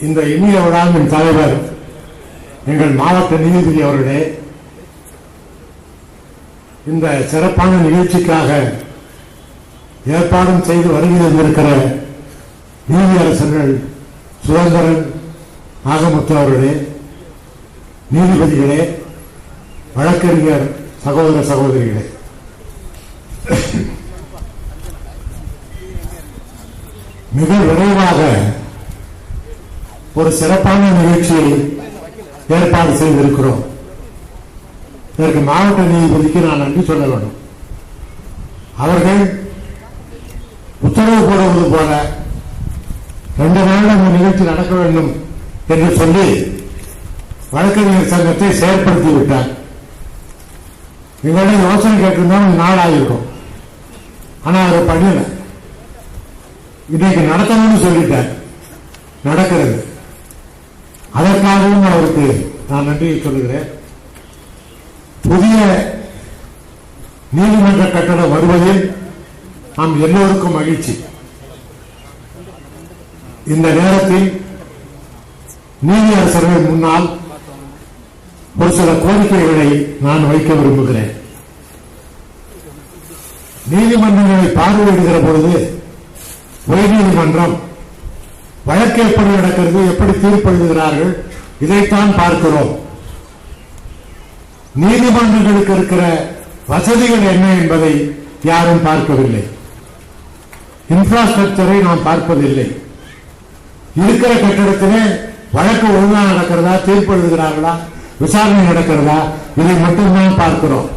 இந்த இனிய விழாவின் தலைவர் எங்கள் மாவட்ட நீதிபதி அவர்களே, இந்த சிறப்பான நிகழ்ச்சிக்காக ஏற்பாடும் செய்து வருகை தந்திருக்கிற நீதியரசர்கள் சுதந்திரன், நாகமுத்து அவர்களே, நீதிபதிகளே, வழக்கறிஞர் சகோதர சகோதரிகளே, மிக விரைவாக ஒரு சிறப்பான நிகழ்ச்சியை ஏற்பாடு செய்திருக்கிறோம். இதற்கு மாவட்ட நீதிபதிக்கு நான் நன்றி சொல்ல வேண்டும். அவர்கள் உத்தரவு போடுவது போல 2 நாள் அந்த நிகழ்ச்சி நடக்க வேண்டும் என்று சொல்லி வழக்கறிஞர் சங்கத்தை செயற்படுத்தி விட்டார். எங்களுடைய யோசனை கேட்டிருந்தா நாள் ஆகிருக்கும். ஆனா அவர் பண்ணல. இன்னைக்கு நடத்தணும்னு சொல்லிட்டார். நடக்கிறது. அதற்காகவும் அவருக்கு நான் நன்றியை சொல்லுகிறேன். புதிய நீதிமன்ற கட்டடம் வருவதில் நாம் எல்லோருக்கும் மகிழ்ச்சி. இந்த நேரத்தில் நீதியரசர்கள் முன்னால் ஒரு சில கோரிக்கைகளை நான் வைக்க விரும்புகிறேன். நீதிமன்றங்களை பார்வையிடுகிற பொழுது உயர்நீதிமன்றம் வழக்கு எப்படி நடக்கிறது, எப்படி தீர்ப்பு எழுதுகிறார்கள், இதைத்தான் பார்க்கிறோம். நீதிமன்றங்களுக்கு இருக்கிற வசதிகள் என்ன என்பதை யாரும் பார்க்கவில்லை. இன்ஃப்ராஸ்ட்ரக்சரை நாம் பார்ப்பதில்லை. இருக்கிற கட்டிடத்திலே வழக்கு ஒழுங்காக நடக்கிறதா, தீர்ப்பு எழுதுகிறார்களா, விசாரணை நடக்கிறதா, இதை மட்டும்தான் பார்க்கிறோம்.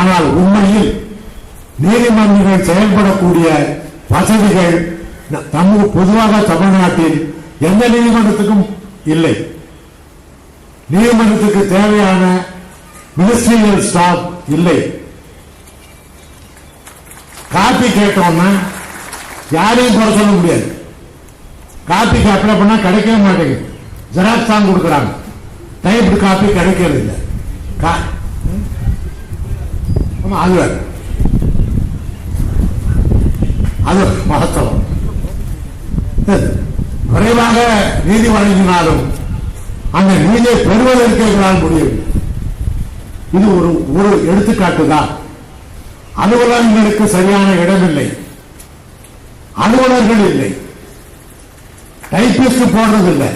ஆனால் உண்மையில் நீதிமன்றங்கள் செயல்படக்கூடிய வசதிகள் பொதுவாக தமிழ்நாட்டில் எந்த நீதிமன்றத்துக்கும் இல்லை. நீதிமன்றத்துக்கு தேவையான மினிஸ்ட்ரியல் ஸ்டாஃப் இல்லை. காப்பி கேட்டோம்னா யாரையும் குறை சொல்ல முடியாது. காப்பிக்கு அப்ளை பண்ணா கிடைக்கவே மாட்டேங்குது. ஜெராக்ஸ் தான் கொடுக்குறாங்க. டைப்டு காப்பி கிடைக்கிறது இல்லை. அது மகத்துவம். விரைவாக நீதி வழங்கினாலும் அந்த நீதியை பெறுவதற்கு எங்களால் முடியவில்லை. இது ஒரு எடுத்துக்காட்டு தான். அலுவலகங்களுக்கு சரியான இடமில்லை, அலுவலர்கள் இல்லை, டைபிஸ்ட் போடுறதில்லை.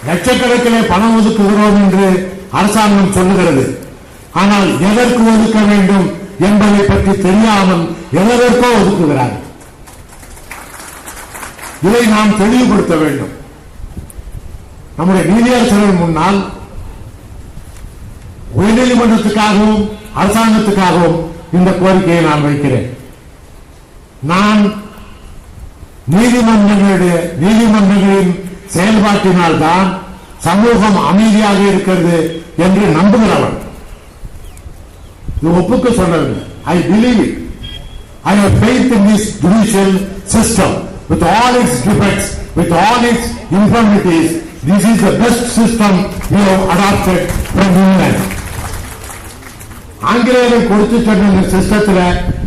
லட்சக்கணக்கிலே பணம் ஒதுக்குகிறோம் என்று அரசாங்கம் சொல்லுகிறது. ஆனால் எதற்கு ஒதுக்க வேண்டும் என்பதை பற்றி தெரியாமல் எதற்கோ ஒதுக்குகிறார்கள். இதை நாம் தெளிவுபடுத்த வேண்டும். நம்முடைய நீதியரசர்கள் முன்னால் உயர்நீதிமன்றத்துக்காகவும் அரசாங்கத்துக்காகவும் இந்த கோரிக்கையை நான் வைக்கிறேன். நான் நீதிமன்றங்களின் செயல்பாட்டினால் தான் சமூகம் அமைதியாக இருக்கிறது என்று நம்புகிறவன். இது ஒப்புக்கு சொல்லவில்லை. I believe it. I have faith in this judicial system with all its defects, with all its infirmities. This is the best system we have adopted from England. ஆங்கிலேயர்கள் கொடுத்து சொன்ன இந்த சிஸ்டத்தில்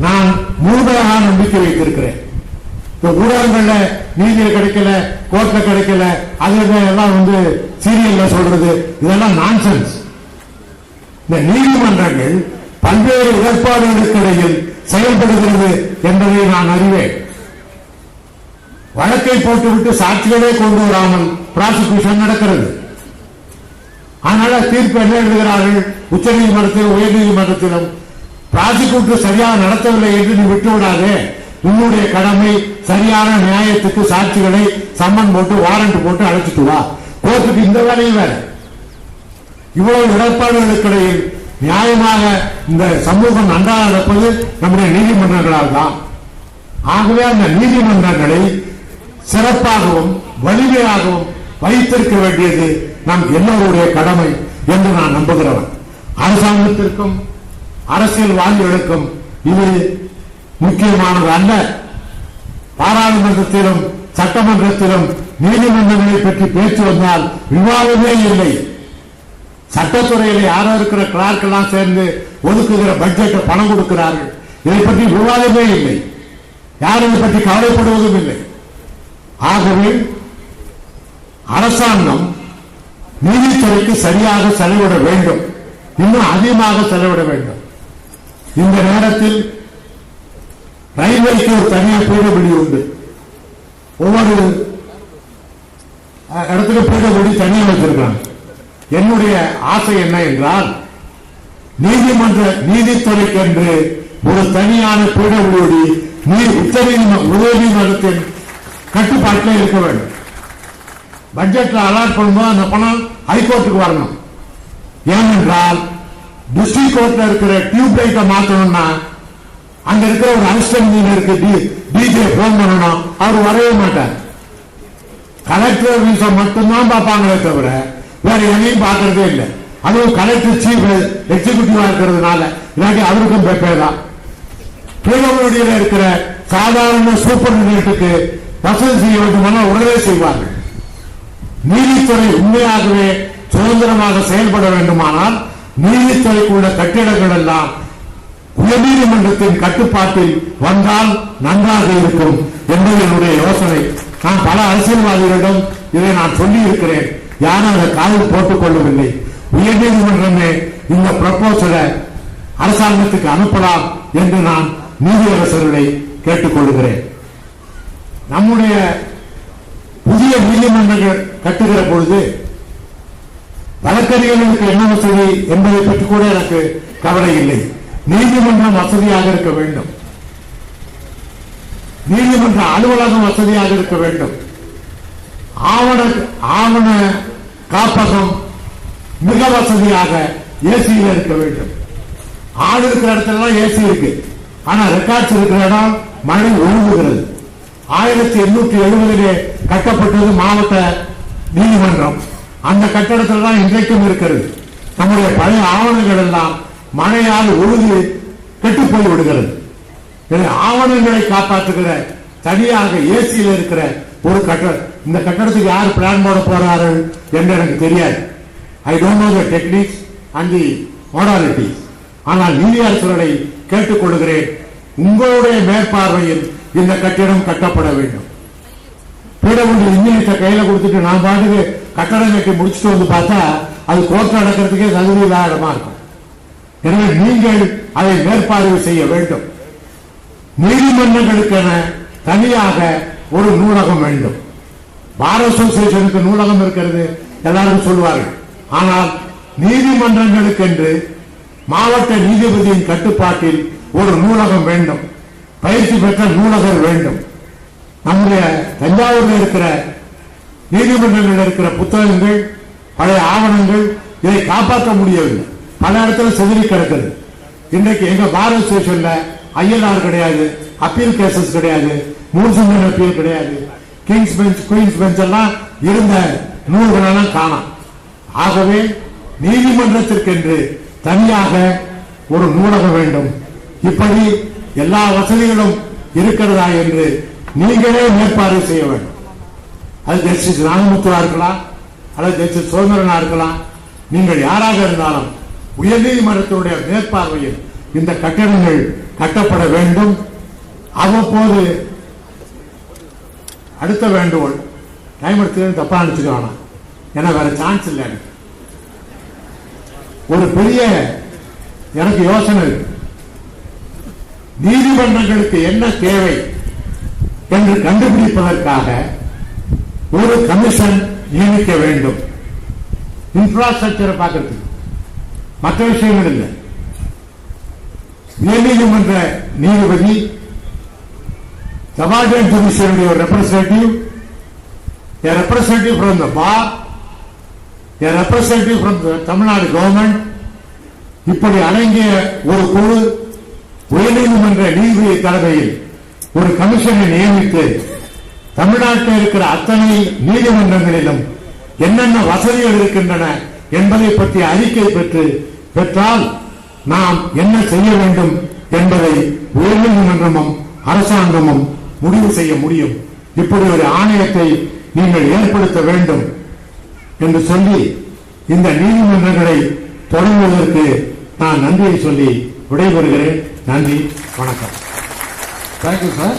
நான் முழுமையாக நம்பிக்கை வைத்திருக்கிறேன். ஊடகங்கள்ல நீதியில கிடைக்கல, கோர்ட்ல கிடைக்கல, அது எல்லாம் சீரியல்ல சொல்றது, இதெல்லாம் நான்சென்ஸ். இந்த நீதிமன்றங்கள் பல்வேறு இடர்பாடுகளுக்கு இடையில் செயல்படுகிறது என்பதை நான் அறிவேன். வழக்கை போட்டுவிட்டு சாட்சிகளே கொண்டு வராமல் பிராசிக்யூஷன் நடக்கிறது. அதனால தீர்ப்பு என்ன எழுதுகிறார்கள்? உச்ச நீதிமன்றத்திலும் உயர் நீதிமன்றத்திலும் பிராசிக்யூட்டர் சரியாக நடத்தவில்லை என்று நீ விட்டுவிடாதே. உன்னுடைய கடமை சரியான நியாயத்துக்கு சாட்சிகளை சம்மன் போட்டு வாரண்ட் போட்டு அழைச்சிட்டு வா. கோர்ட்டுக்கு இந்த வேலையும் வேற. இவ்வளவு இடர்பாடுகளுக்கு இடையில் நியாயமாக இந்த சமூகம் நன்றாக நடப்பது நம்முடைய நீதிமன்றங்களால் தான். ஆகவே அந்த நீதிமன்றங்களை சிறப்பாகவும் வலிமையாகவும் வைத்திருக்க வேண்டியது நம் எல்லோருடைய கடமை என்று நான் நம்புகிறவன். அரசாங்கத்திற்கும் அரசியல்வாதிகளுக்கும் இது முக்கியமானது அல்ல. பாராளுமன்றத்திலும் சட்டமன்றத்திலும் நீதிமன்றங்களை பற்றி பேச்சு வந்தால் விவாதமே இல்லை. சட்டத்துறையில் யாரோ இருக்கிற கிளார்க் எல்லாம் சேர்ந்து ஒதுக்குகிற பட்ஜெட்டை பணம் கொடுக்கிறார்கள். இதை பற்றி விவாதமே இல்லை. யாரும் இதை பற்றி கவலைப்படுவதும் இல்லை. ஆகவே அரசாங்கம் நீதித்துறைக்கு சரியாக செலவிட வேண்டும், இன்னும் அதிகமாக செலவிட வேண்டும். இந்த நேரத்தில் ரயில்வேக்கு ஒரு தனியாக பிடபிள்யூ உண்டு. ஒவ்வொரு இடத்துக்கு பிடபிள்யூ தனியாக வச்சிருக்காங்க. என்னுடைய ஆசை என்ன என்றால், நீதித்துறைக்கு என்று ஒரு தனியான பிடபிள்யூடி உயர்நீதிமன்றத்தின் கட்டுப்பாட்டில் இருக்க வேண்டும். பட்ஜெட்ல அலாட் பண்ணும்போது அந்த பணம் ஹைகோர்ட்டுக்கு வரணும். ஏனென்றால் டிஸ்ட்ரிக்ட் கோர்ட்ல இருக்கிற டியூப் லைட்டை மாற்றணும்னா அங்க இருக்கிற ஒரு அசிஸ்டன்ட் இன்ஜினியருக்கு டிஜே போன் பண்ணணும், அவர் வரவே மாட்டார். கலெக்டர் வீசா மட்டும்தான் பார்ப்பாங்களே தவிர வேற எதையும் பார்க்கறதே இல்லை. அதுவும் கலெக்டர் சீஃப் எக்ஸிகூட்டிவா இருக்கிறதுனால இல்லாட்டி அவருக்கும் பேதான். பிடபிள்யூடியில் இருக்கிற சாதாரண சூப்பரிண்டென்டென்ட்டுக்கு வசதி செய்ய வேண்டுமானால் உடனே செய்வார்கள். நீதித்துறை உண்மையாகவே சுதந்திரமாக செயல்பட வேண்டுமானால் நீதித்துறைக்கு உள்ள கட்டிடங்கள் எல்லாம் உயர்நீதிமன்றத்தின் கட்டுப்பாட்டில் வந்தால் நன்றாக இருக்கும் என்பது என்னுடைய யோசனை. நான் பல அரசியல்வாதிகளிடம் இதை நான் சொல்லி இருக்கிறேன். யாரும் அதை காலில் போட்டுக் கொள்ளவில்லை. உயர்நீதிமன்றமே இந்த ப்ரப்போசலை அரசாங்கத்துக்கு அனுப்பலாம் என்று நான் நீதியரசர்களை கேட்டுக்கொள்கிறேன். நம்முடைய புதிய நீதிமன்றங்கள் கட்டுகிற பொழுது வழக்கறிஞர்களுக்கு என்ன வசதி என்பதை பற்றி கூட எனக்கு கவலை இல்லை. நீதிமன்றம் வசதியாக இருக்க வேண்டும், நீதிமன்ற அலுவலகம் வசதியாக இருக்க வேண்டும், ஆவண காப்பகம் மிக வசதியாக ஏசியில் இருக்க வேண்டும். ஆள் இருக்கிற இடத்துல ஏசி இருக்கு, ஆனா ரெக்கார்ட்ஸ் இருக்கிற இடம் மழை ஒழுங்குகிறது. 1870 கட்டப்பட்டது மாவட்ட நீதிமன்றம். அந்த கட்டடத்தில் தான் இன்றைக்கும் இருக்கிறது. நம்முடைய பழைய ஆவணங்கள் எல்லாம் மழையால் ஒழுங்கு கெட்டு போய் விடுகிறது. ஆவணங்களை காப்பாற்றுகிற தனியாக ஏசியில் இருக்கிற ஒரு கட்டடம். இந்த கட்டடத்துக்கு யார் பிளான் போட போறார்கள் என்று எனக்கு தெரியாது. I don't know the techniques and the மாடாலிட்டிஸ். ஆனால் நீதியரசர்களை கேட்டுக்கொள்கிறேன், உங்களுடைய மேற்பார்வையில் இந்த கட்டிடம் கட்டப்பட வேண்டும். பிடபிள்யூ இன்ஜினியர்ஸை கையில கொடுத்துட்டு நான் பாட்டுக்கு கட்டடம் கட்டி முடிச்சுட்டு வந்து பார்த்தா அது கோர்ட் நடக்கிறதுக்கே தகுதி இல்லாத இடமா இருக்கும். எனவே நீங்கள் அதை மேற்பார்வை செய்ய வேண்டும். நீதிமன்றங்களுக்கென தனியாக ஒரு நூலகம் வேண்டும். பார் அசோசியேஷனுக்கு நூலகம் இருக்கிறது எல்லாரும் சொல்வார்கள். ஆனால் நீதிமன்றங்களுக்கென்று மாவட்ட நீதிபதியின் கட்டுப்பாட்டில் ஒரு நூலகம் வேண்டும், பயிற்சி பெற்ற நூலகர் வேண்டும். நம்முடைய தஞ்சாவூரில் இருக்கிற நீதிமன்றங்களில் இருக்கிற புத்தகங்கள், பழைய ஆவணங்கள் இதை காப்பாற்ற முடியவில்லை. பல இடத்துல செதறி கிடக்குது. இன்றைக்கு எங்க பார் அசோசியேஷன்ல ஐஎல்ஆர் கிடையாது, அப்பீல் கேசஸ் கிடையாது, மூர்சிங்கன் அப்பீல் கிடையாது, கிங்ஸ் பெஞ்ச் குயின்ஸ் பெஞ்ச் எல்லாம் இருந்த நூல்கள் எல்லாம் காணாம். ஆகவே நீதிமன்றத்திற்கென்று தனியாக ஒரு நூலகம் வேண்டும். இப்படி எல்லா வசதிகளும் இருக்கிறதா என்று நீங்களே மேற்பார்வை செய்ய வேண்டும். அது ஜஸ்டிஸ் நாகமுத்துவா இருக்கலாம், அல்லது ஜஸ்டிஸ் சுதந்திரனா இருக்கலாம். நீங்கள் யாராக இருந்தாலும் உயர்நீதிமன்றத்தினுடைய மேற்பார்வையில் இந்த கட்டிடங்கள் கட்டப்பட வேண்டும். அவ்வப்போது அடுத்த வேண்டுகோள், டைம் எடுத்து தப்பா நினைச்சுக்க வேணாம், ஏன்னா வேற சான்ஸ் இல்லை. ஒரு பெரிய எனக்கு யோசனை இருக்கு. நீதிமன்றங்களுக்கு என்ன தேவை என்று கண்டுபிடிப்பதற்காக ஒரு கமிஷன் நியமிக்க வேண்டும். இன்ஃப்ராஸ்ட்ரக்சரை பார்க்கறதுக்கு, மற்ற விஷயங்கள் இல்லை. உயர்நீதிமன்ற நீதிபதி சபார்டினேட் ஜுடிஷியருடைய representative from the bar, representative from Tamil Nadu government, இப்படி அடங்கிய ஒரு குழு உயர்நீதிமன்ற நீதிபதி தலைமையில் ஒரு கமிஷனை நியமித்து தமிழ்நாட்டில் இருக்கிற அத்தனை நீதிமன்றங்களிலும் என்னென்ன வசதிகள் இருக்கின்றன என்பதை பற்றி அறிக்கை பெற்றால் நாம் என்ன செய்ய வேண்டும் என்பதை உயர்நீதிமன்றமும் அரசாங்கமும் முடிவு செய்ய முடியும். இப்படி ஒரு ஆணையத்தை நீங்கள் ஏற்படுத்த வேண்டும் என்று சொல்லி இந்த நீதிமன்றங்களை தொடங்குவதற்கு நான் நன்றியை சொல்லி விடைபெறுகிறேன். நன்றி, வணக்கம். Thank you sir.